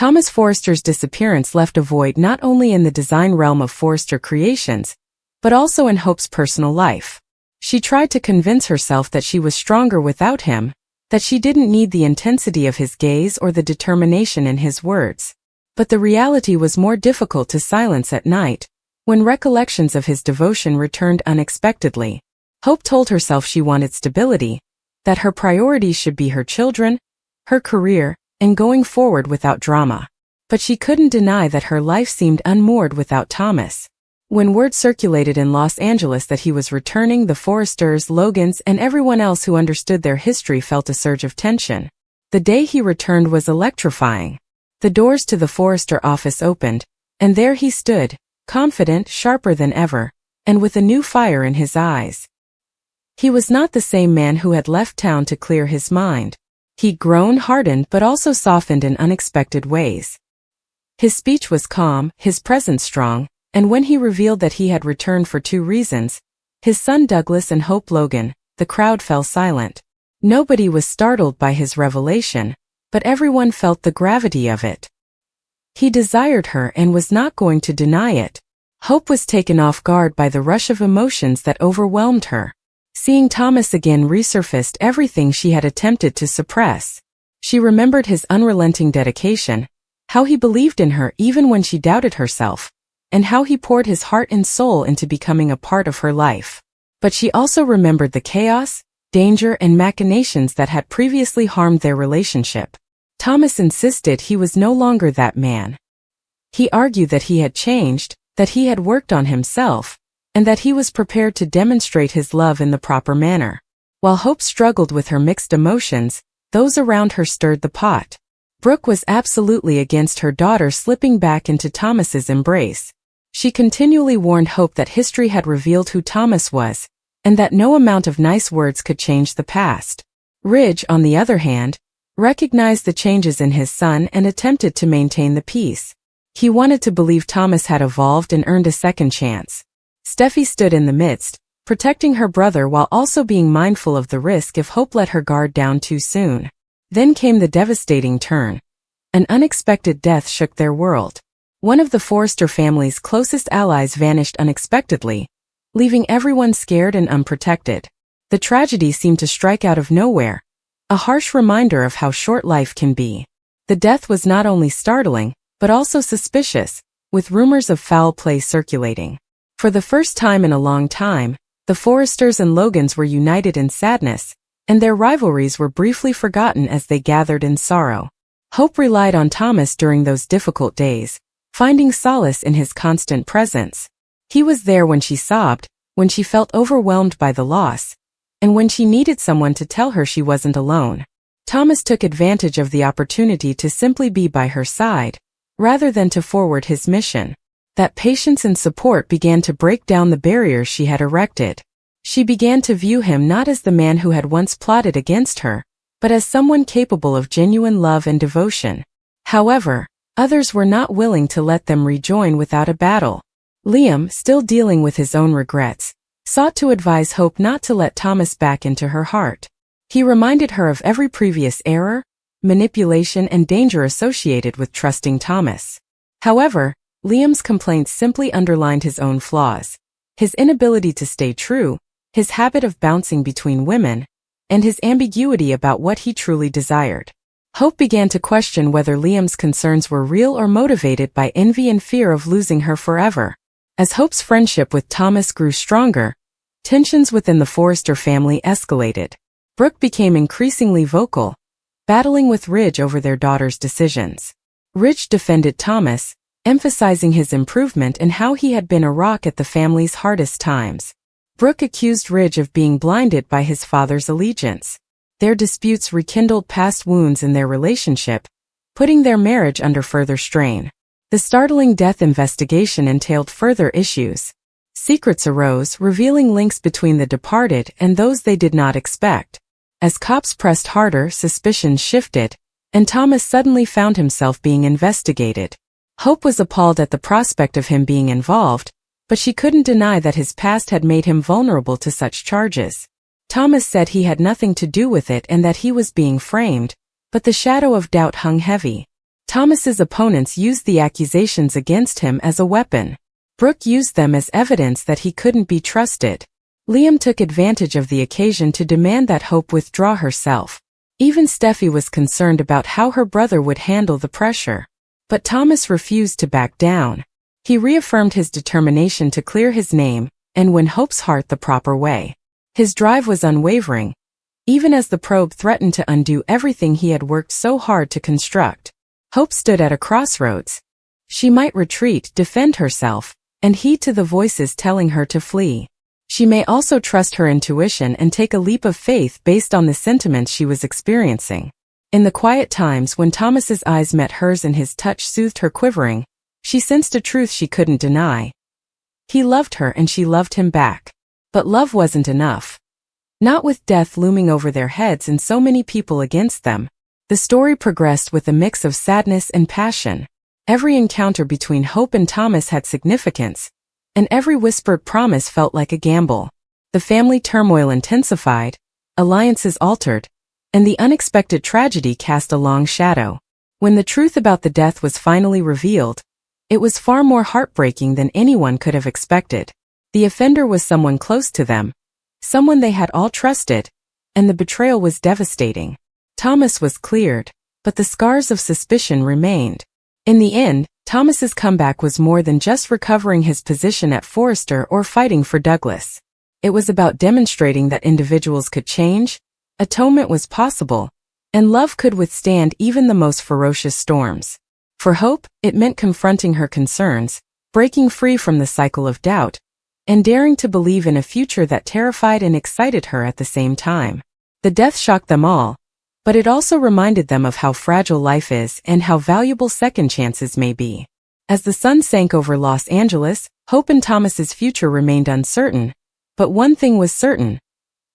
Thomas Forrester's disappearance left a void not only in the design realm of Forrester Creations, but also in Hope's personal life. She tried to convince herself that she was stronger without him, that she didn't need the intensity of his gaze or the determination in his words. But the reality was more difficult to silence at night, when recollections of his devotion returned unexpectedly. Hope told herself she wanted stability, that her priorities should be her children, her career, and going forward without drama. But she couldn't deny that her life seemed unmoored without Thomas. When word circulated in Los Angeles that he was returning, the Forresters, Logans, and everyone else who understood their history felt a surge of tension. The day he returned was electrifying. The doors to the Forrester office opened, and there he stood, confident, sharper than ever, and with a new fire in his eyes. He was not the same man who had left town to clear his mind. He'd grown, hardened, but also softened in unexpected ways. His speech was calm, his presence strong, and when he revealed that he had returned for two reasons, his son Douglas and Hope Logan, the crowd fell silent. Nobody was startled by his revelation, but everyone felt the gravity of it. He desired her and was not going to deny it. Hope was taken off guard by the rush of emotions that overwhelmed her. Seeing Thomas again resurfaced everything she had attempted to suppress. She remembered his unrelenting dedication, how he believed in her even when she doubted herself, and how he poured his heart and soul into becoming a part of her life. But she also remembered the chaos, danger, and machinations that had previously harmed their relationship. Thomas insisted he was no longer that man. He argued that he had changed, that he had worked on himself, and that he was prepared to demonstrate his love in the proper manner. While Hope struggled with her mixed emotions, those around her stirred the pot. Brooke was absolutely against her daughter slipping back into Thomas's embrace. She continually warned Hope that history had revealed who Thomas was, and that no amount of nice words could change the past. Ridge, on the other hand, recognized the changes in his son and attempted to maintain the peace. He wanted to believe Thomas had evolved and earned a second chance. Steffi stood in the midst, protecting her brother while also being mindful of the risk if Hope let her guard down too soon. Then came the devastating turn. An unexpected death shook their world. One of the Forrester family's closest allies vanished unexpectedly, leaving everyone scared and unprotected. The tragedy seemed to strike out of nowhere, a harsh reminder of how short life can be. The death was not only startling, but also suspicious, with rumors of foul play circulating. For the first time in a long time, the Forresters and Logans were united in sadness, and their rivalries were briefly forgotten as they gathered in sorrow. Hope relied on Thomas during those difficult days, finding solace in his constant presence. He was there when she sobbed, when she felt overwhelmed by the loss, and when she needed someone to tell her she wasn't alone. Thomas took advantage of the opportunity to simply be by her side, rather than to forward his mission. That patience and support began to break down the barriers she had erected. She began to view him not as the man who had once plotted against her, but as someone capable of genuine love and devotion. However, others were not willing to let them rejoin without a battle. Liam, still dealing with his own regrets, sought to advise Hope not to let Thomas back into her heart. He reminded her of every previous error, manipulation, and danger associated with trusting Thomas. However, Liam's complaints simply underlined his own flaws. His inability to stay true, his habit of bouncing between women, and his ambiguity about what he truly desired. Hope began to question whether Liam's concerns were real or motivated by envy and fear of losing her forever. As Hope's friendship with Thomas grew stronger, tensions within the Forrester family escalated. Brooke became increasingly vocal, battling with Ridge over their daughter's decisions. Ridge defended Thomas, emphasizing his improvement and how he had been a rock at the family's hardest times. Brooke accused Ridge of being blinded by his father's allegiance. Their disputes rekindled past wounds in their relationship, putting their marriage under further strain. The startling death investigation entailed further issues. Secrets arose, revealing links between the departed and those they did not expect. As cops pressed harder, suspicions shifted, and Thomas suddenly found himself being investigated. Hope was appalled at the prospect of him being involved, but she couldn't deny that his past had made him vulnerable to such charges. Thomas said he had nothing to do with it and that he was being framed, but the shadow of doubt hung heavy. Thomas's opponents used the accusations against him as a weapon. Brooke used them as evidence that he couldn't be trusted. Liam took advantage of the occasion to demand that Hope withdraw herself. Even Steffi was concerned about how her brother would handle the pressure. But Thomas refused to back down. He reaffirmed his determination to clear his name and win Hope's heart the proper way. His drive was unwavering, even as the probe threatened to undo everything he had worked so hard to construct. Hope stood at a crossroads. She might retreat, defend herself, and heed to the voices telling her to flee. She may also trust her intuition and take a leap of faith based on the sentiments she was experiencing. In the quiet times when Thomas's eyes met hers and his touch soothed her quivering, she sensed a truth she couldn't deny. He loved her and she loved him back. But love wasn't enough. Not with death looming over their heads and so many people against them. The story progressed with a mix of sadness and passion. Every encounter between Hope and Thomas had significance, and every whispered promise felt like a gamble. The family turmoil intensified, alliances altered, and the unexpected tragedy cast a long shadow. When the truth about the death was finally revealed, it was far more heartbreaking than anyone could have expected. The offender was someone close to them, someone they had all trusted, and the betrayal was devastating. Thomas was cleared, but the scars of suspicion remained. In the end, Thomas's comeback was more than just recovering his position at Forrester or fighting for Douglas. It was about demonstrating that individuals could change, atonement was possible, and love could withstand even the most ferocious storms. For Hope, it meant confronting her concerns, breaking free from the cycle of doubt, and daring to believe in a future that terrified and excited her at the same time. The death shocked them all, but it also reminded them of how fragile life is and how valuable second chances may be. As the sun sank over Los Angeles, Hope and Thomas's future remained uncertain, but one thing was certain.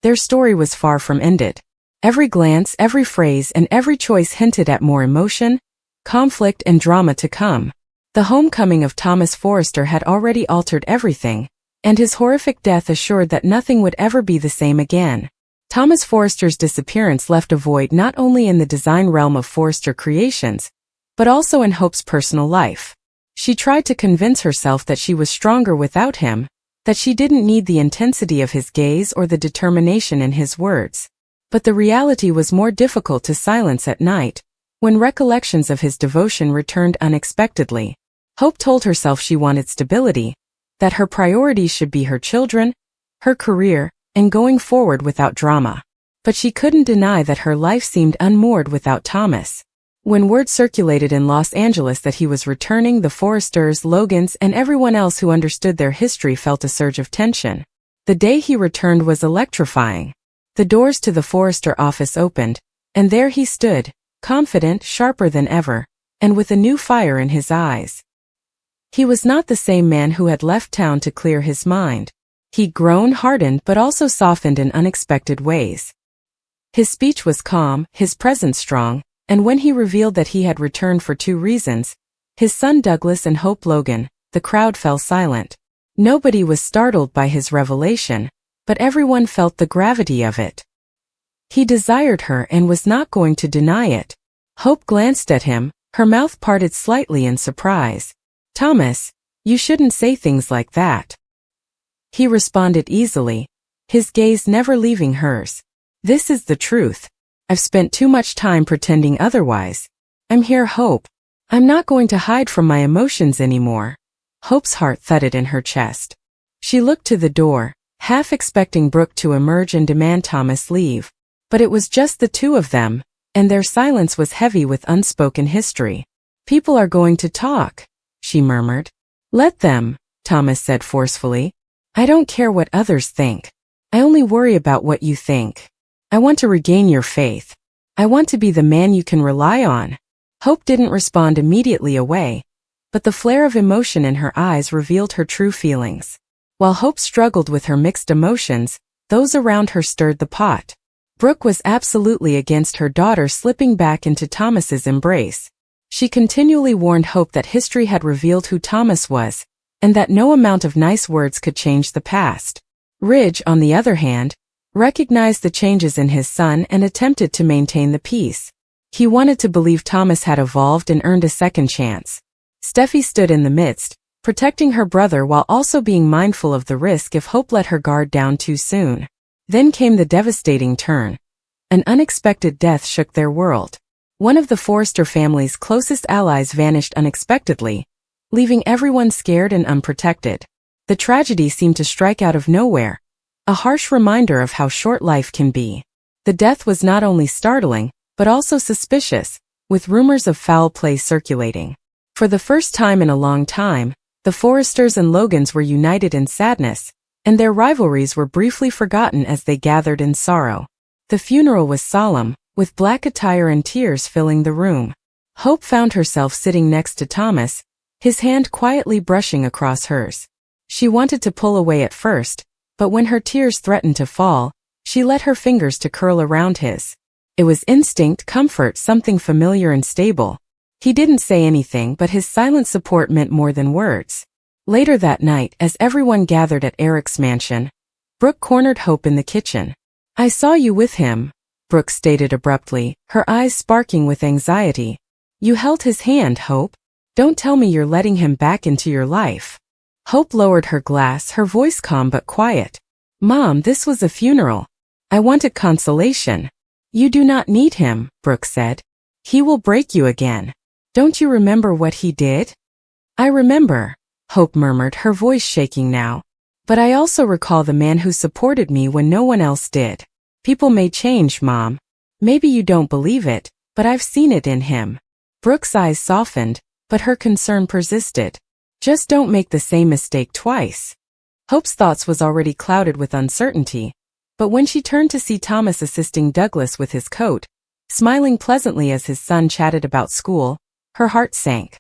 Their story was far from ended. Every glance, every phrase, and every choice hinted at more emotion, conflict, and drama to come. The homecoming of Thomas Forrester had already altered everything, and his horrific death assured that nothing would ever be the same again. Thomas Forrester's disappearance left a void not only in the design realm of Forrester Creations, but also in Hope's personal life. She tried to convince herself that she was stronger without him, that she didn't need the intensity of his gaze or the determination in his words. But the reality was more difficult to silence at night, when recollections of his devotion returned unexpectedly. Hope told herself she wanted stability, that her priorities should be her children, her career, and going forward without drama. But she couldn't deny that her life seemed unmoored without Thomas. When word circulated in Los Angeles that he was returning, the Forresters, Logans, and everyone else who understood their history felt a surge of tension. The day he returned was electrifying. The doors to the Forrester office opened, and there he stood, confident, sharper than ever, and with a new fire in his eyes. He was not the same man who had left town to clear his mind. He'd grown, hardened, but also softened in unexpected ways. His speech was calm, his presence strong, and when he revealed that he had returned for two reasons, his son Douglas and Hope Logan, the crowd fell silent. Nobody was startled by his revelation, but everyone felt the gravity of it. He desired her and was not going to deny it. Hope glanced at him, her mouth parted slightly in surprise. "Thomas, you shouldn't say things like that." He responded easily, his gaze never leaving hers. "This is the truth. I've spent too much time pretending otherwise. I'm here, Hope. I'm not going to hide from my emotions anymore." Hope's heart thudded in her chest. She looked to the door, half expecting Brooke to emerge and demand Thomas leave. But it was just the two of them, and their silence was heavy with unspoken history. "People are going to talk," she murmured. "Let them," Thomas said forcefully. "I don't care what others think. I only worry about what you think. I want to regain your faith. I want to be the man you can rely on." Hope didn't respond immediately away, but the flare of emotion in her eyes revealed her true feelings. While Hope struggled with her mixed emotions, those around her stirred the pot. Brooke was absolutely against her daughter slipping back into Thomas's embrace. She continually warned Hope that history had revealed who Thomas was, and that no amount of nice words could change the past. Ridge, on the other hand, recognized the changes in his son and attempted to maintain the peace. He wanted to believe Thomas had evolved and earned a second chance. Steffi stood in the midst, protecting her brother while also being mindful of the risk if Hope let her guard down too soon. Then came the devastating turn. An unexpected death shook their world. One of the Forrester family's closest allies vanished unexpectedly, leaving everyone scared and unprotected. The tragedy seemed to strike out of nowhere, a harsh reminder of how short life can be. The death was not only startling, but also suspicious, with rumors of foul play circulating. For the first time in a long time, the Forresters and Logans were united in sadness, and their rivalries were briefly forgotten as they gathered in sorrow. The funeral was solemn, with black attire and tears filling the room. Hope found herself sitting next to Thomas, his hand quietly brushing across hers. She wanted to pull away at first, but when her tears threatened to fall, she let her fingers to curl around his. It was instinct, comfort, something familiar and stable. He didn't say anything, but his silent support meant more than words. Later that night, as everyone gathered at Eric's mansion, Brooke cornered Hope in the kitchen. "I saw you with him," Brooke stated abruptly, her eyes sparking with anxiety. "You held his hand, Hope. Don't tell me you're letting him back into your life." Hope lowered her glass, her voice calm but quiet. "Mom, this was a funeral. I wanted consolation." "You do not need him," Brooke said. "He will break you again. Don't you remember what he did?" "I remember," Hope murmured, her voice shaking now. "But I also recall the man who supported me when no one else did. People may change, Mom. Maybe you don't believe it, but I've seen it in him." Brooke's eyes softened, but her concern persisted. "Just don't make the same mistake twice." Hope's thoughts was already clouded with uncertainty, but when she turned to see Thomas assisting Douglas with his coat, smiling pleasantly as his son chatted about school, her heart sank.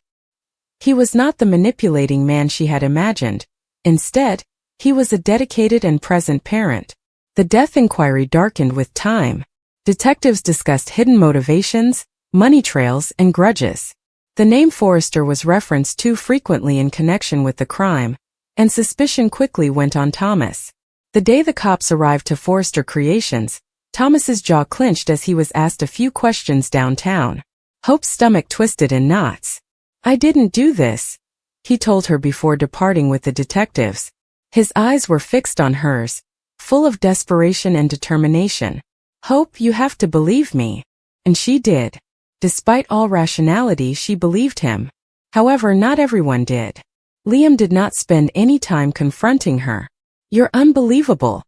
He was not the manipulating man she had imagined. Instead, he was a dedicated and present parent. The death inquiry darkened with time. Detectives discussed hidden motivations, money trails, and grudges. The name Forrester was referenced too frequently in connection with the crime, and suspicion quickly went on Thomas. The day the cops arrived to Forrester Creations, Thomas's jaw clenched as he was asked a few questions downtown. Hope's stomach twisted in knots. "I didn't do this," he told her before departing with the detectives. His eyes were fixed on hers, full of desperation and determination. "Hope, you have to believe me." And she did. Despite all rationality, she believed him. However, not everyone did. Liam did not spend any time confronting her. "You're unbelievable,"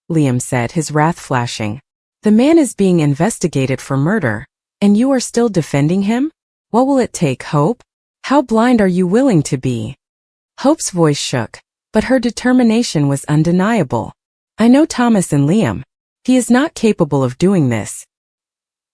Liam said, his wrath flashing. "The man is being investigated for murder, and you are still defending him? What will it take, Hope? How blind are you willing to be?" Hope's voice shook, but her determination was undeniable. "I know Thomas and Liam. He is not capable of doing this.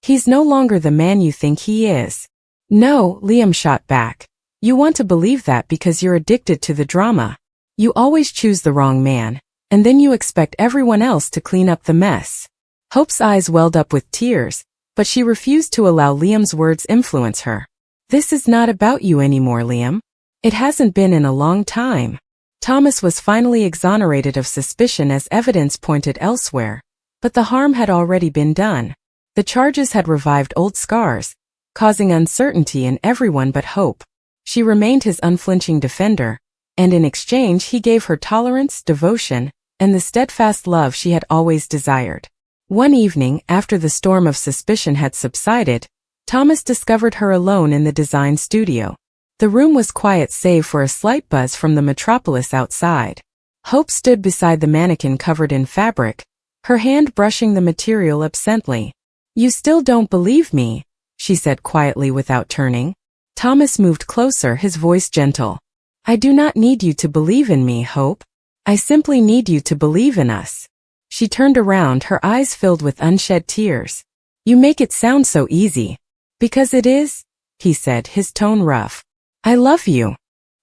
He's no longer the man you think he is." "No," Liam shot back. "You want to believe that because you're addicted to the drama. You always choose the wrong man, and then you expect everyone else to clean up the mess." Hope's eyes welled up with tears, but she refused to allow Liam's words influence her. "This is not about you anymore, Liam. It hasn't been in a long time." Thomas was finally exonerated of suspicion as evidence pointed elsewhere, but the harm had already been done. The charges had revived old scars, causing uncertainty in everyone but Hope. She remained his unflinching defender, and in exchange he gave her tolerance, devotion, and the steadfast love she had always desired. One evening, after the storm of suspicion had subsided, Thomas discovered her alone in the design studio. The room was quiet save for a slight buzz from the metropolis outside. Hope stood beside the mannequin covered in fabric, her hand brushing the material absently. "You still don't believe me," she said quietly without turning. Thomas moved closer, his voice gentle. "I do not need you to believe in me, Hope. I simply need you to believe in us." She turned around, her eyes filled with unshed tears. "You make it sound so easy." "Because it is," he said, his tone rough. "I love you.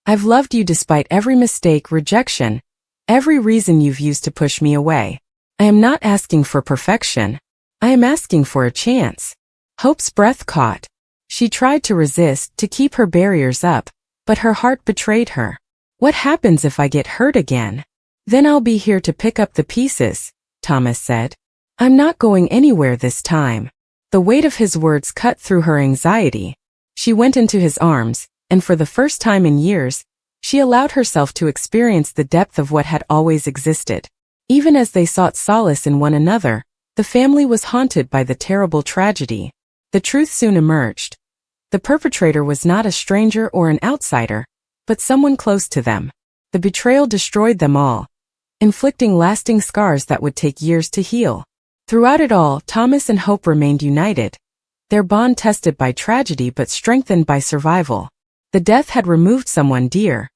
I've loved you despite every mistake, rejection, every reason you've used to push me away. I am not asking for perfection. I am asking for a chance." Hope's breath caught. She tried to resist, to keep her barriers up, but her heart betrayed her. "What happens if I get hurt again?" "Then I'll be here to pick up the pieces," Thomas said. "I'm not going anywhere this time." The weight of his words cut through her anxiety. She went into his arms, and for the first time in years, she allowed herself to experience the depth of what had always existed. Even as they sought solace in one another, the family was haunted by the terrible tragedy. The truth soon emerged. The perpetrator was not a stranger or an outsider, but someone close to them. The betrayal destroyed them all, inflicting lasting scars that would take years to heal. Throughout it all, Thomas and Hope remained united, their bond tested by tragedy but strengthened by survival. The death had removed someone dear,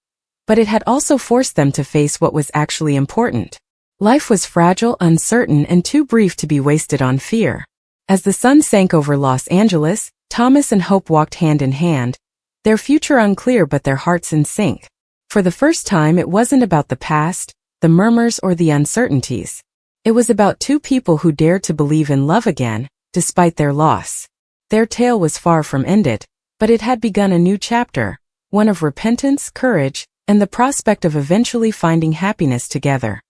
but it had also forced them to face what was actually important. Life was fragile, uncertain, and too brief to be wasted on fear. As the sun sank over Los Angeles, Thomas and Hope walked hand in hand, their future unclear but their hearts in sync. For the first time, it wasn't about the past, the murmurs, or the uncertainties. It was about two people who dared to believe in love again, despite their loss. Their tale was far from ended, but it had begun a new chapter, one of repentance, courage, and the prospect of eventually finding happiness together.